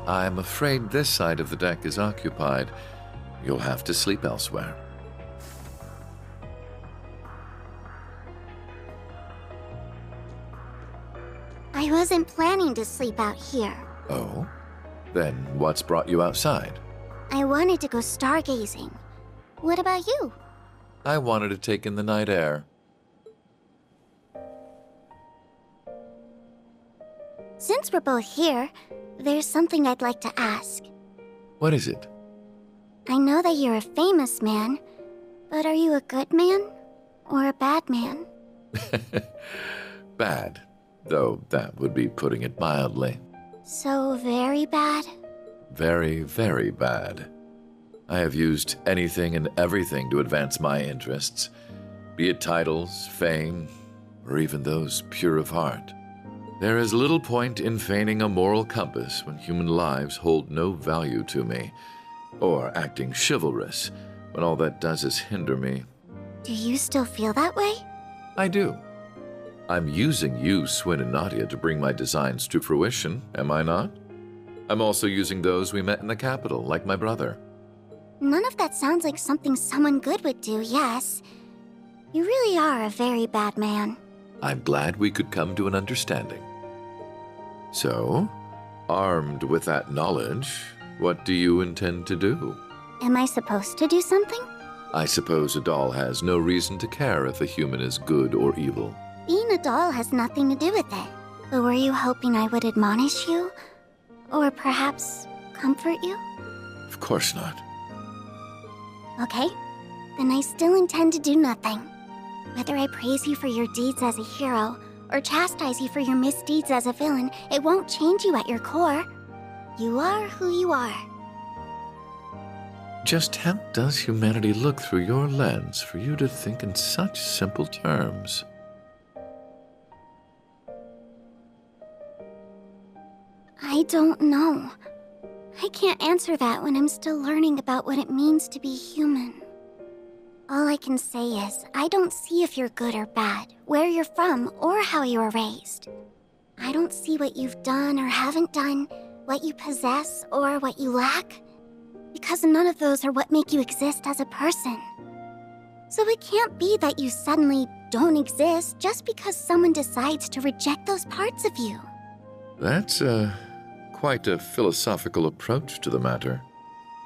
I'm afraid this side of the deck is occupied. You'll have to sleep elsewhere. I wasn't planning to sleep out here. Oh? Then what's brought you outside? I wanted to go stargazing. What about you? I wanted to take in the night air. Since we're both here, there's something I'd like to ask. What is it? I know that you're a famous man, but are you a good man or a bad man? Bad, though that would be putting it mildly. So very bad? Very, very bad. I have used anything and everything to advance my interests, be it titles, fame, or even those pure of heart. There is little point in feigning a moral compass when human lives hold no value to me, or acting chivalrous when all that does is hinder me. Do you still feel that way? I do. I'm using you, Swin and Nadia, to bring my designs to fruition, am I not? I'm also using those we met in the capital, like my brother. None of that sounds like something someone good would do, yes. You really are a very bad man. I'm glad we could come to an understanding. So, armed with that knowledge, what do you intend to do? Am I supposed to do something? I suppose a doll has no reason to care if a human is good or evil. Being a doll has nothing to do with it. But were you hoping I would admonish you? Or perhaps comfort you? Of course not. Okay, then I still intend to do nothing. Whether I praise you for your deeds as a hero, or chastise you for your misdeeds as a villain, it won't change you at your core. You are who you are. Just how does humanity look through your lens for you to think in such simple terms? I don't know. I can't answer that when I'm still learning about what it means to be human. All I can say is, I don't see if you're good or bad, where you're from, or how you were raised. I don't see what you've done or haven't done, what you possess or what you lack, because none of those are what make you exist as a person. So it can't be that you suddenly don't exist just because someone decides to reject those parts of you. That's quite a philosophical approach to the matter.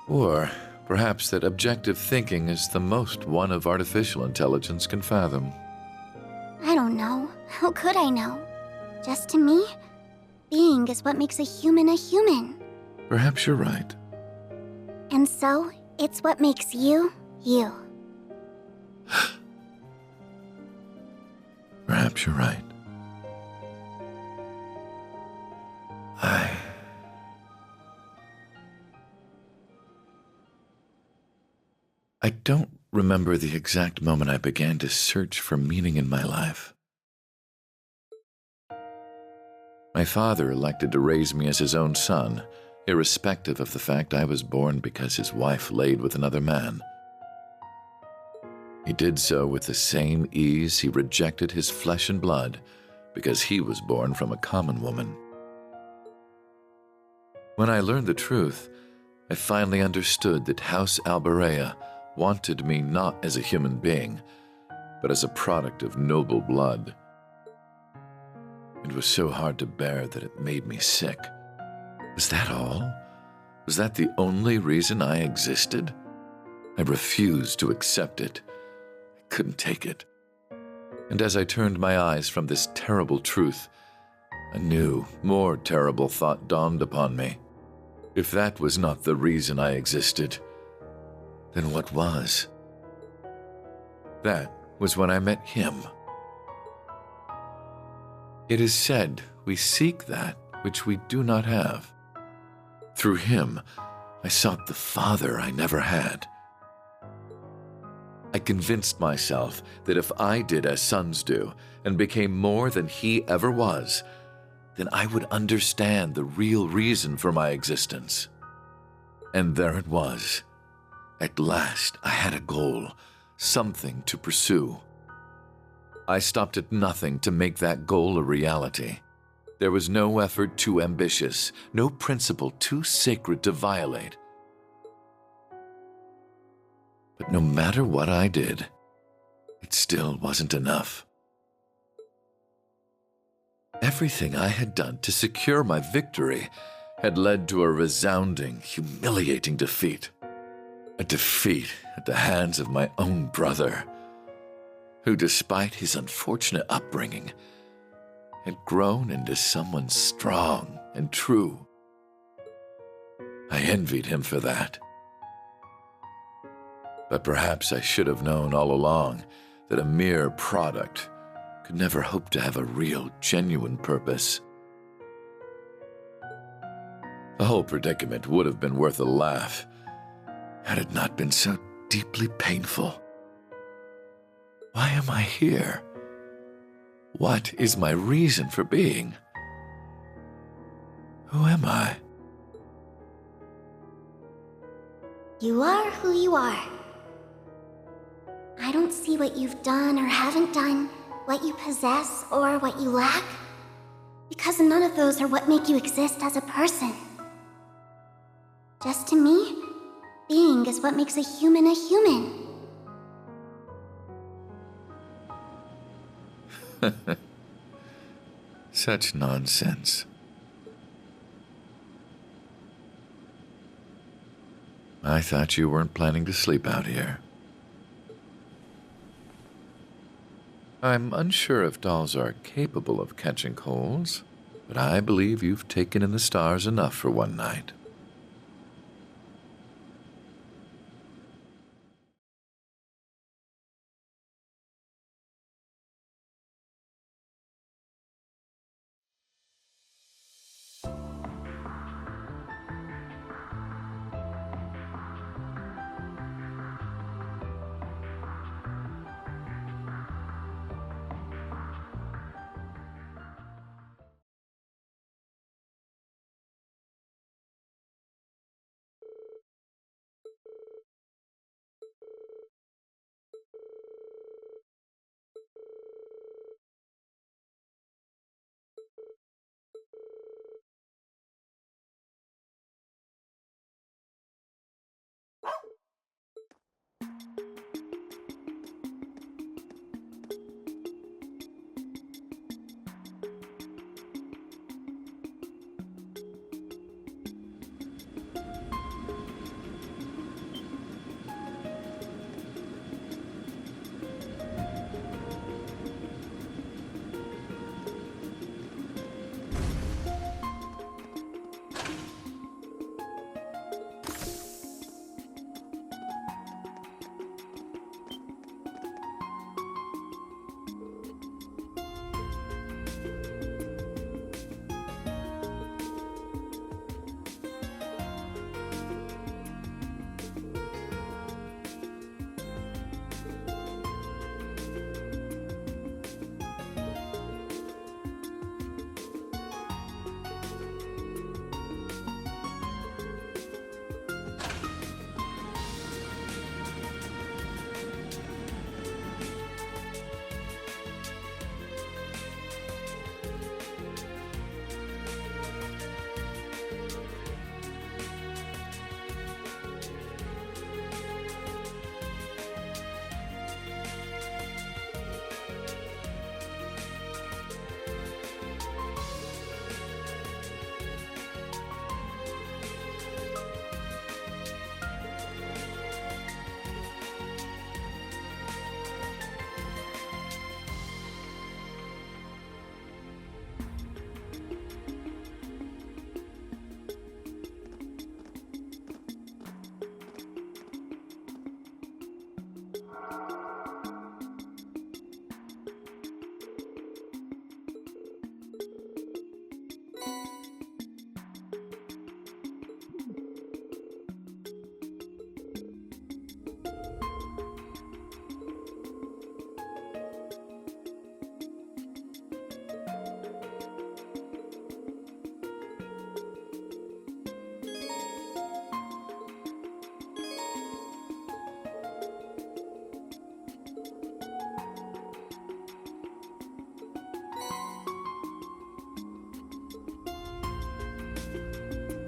Or perhaps that objective thinking is the most one of artificial intelligence can fathom. I don't know. How could I know? Just to me, being is what makes a human a human. Perhaps you're right. And so, it's what makes you, you. Perhaps you're right. I don't remember the exact moment I began to search for meaning in my life. My father elected to raise me as his own son, irrespective of the fact I was born because his wife laid with another man. He did so with the same ease he rejected his flesh and blood because he was born from a common woman. When I learned the truth, I finally understood that House Alberea wanted me not as a human being, but as a product of noble blood. It was so hard to bear that it made me sick. Was that all? Was that the only reason I existed? I refused to accept it. I couldn't take it. And as I turned my eyes from this terrible truth, a new, more terrible thought dawned upon me. If that was not the reason I existed, then what was? That was when I met him. It is said we seek that which we do not have. Through him, I sought the Father I never had. I convinced myself that if I did as sons do and became more than he ever was, then I would understand the real reason for my existence. And there it was. At last, I had a goal, something to pursue. I stopped at nothing to make that goal a reality. There was no effort too ambitious, no principle too sacred to violate. But no matter what I did, it still wasn't enough. Everything I had done to secure my victory had led to a resounding, humiliating defeat. A defeat at the hands of my own brother, who, despite his unfortunate upbringing, had grown into someone strong and true. I envied him for that. But perhaps I should have known all along that a mere product could never hope to have a real, genuine purpose. The whole predicament would have been worth a laugh had it not been so deeply painful. Why am I here? What is my reason for being? Who am I? You are who you are. I don't see what you've done or haven't done, what you possess or what you lack, because none of those are what make you exist as a person. Just to me, being is what makes a human a human. Such nonsense. I thought you weren't planning to sleep out here. I'm unsure if dolls are capable of catching colds, but I believe you've taken in the stars enough for one night.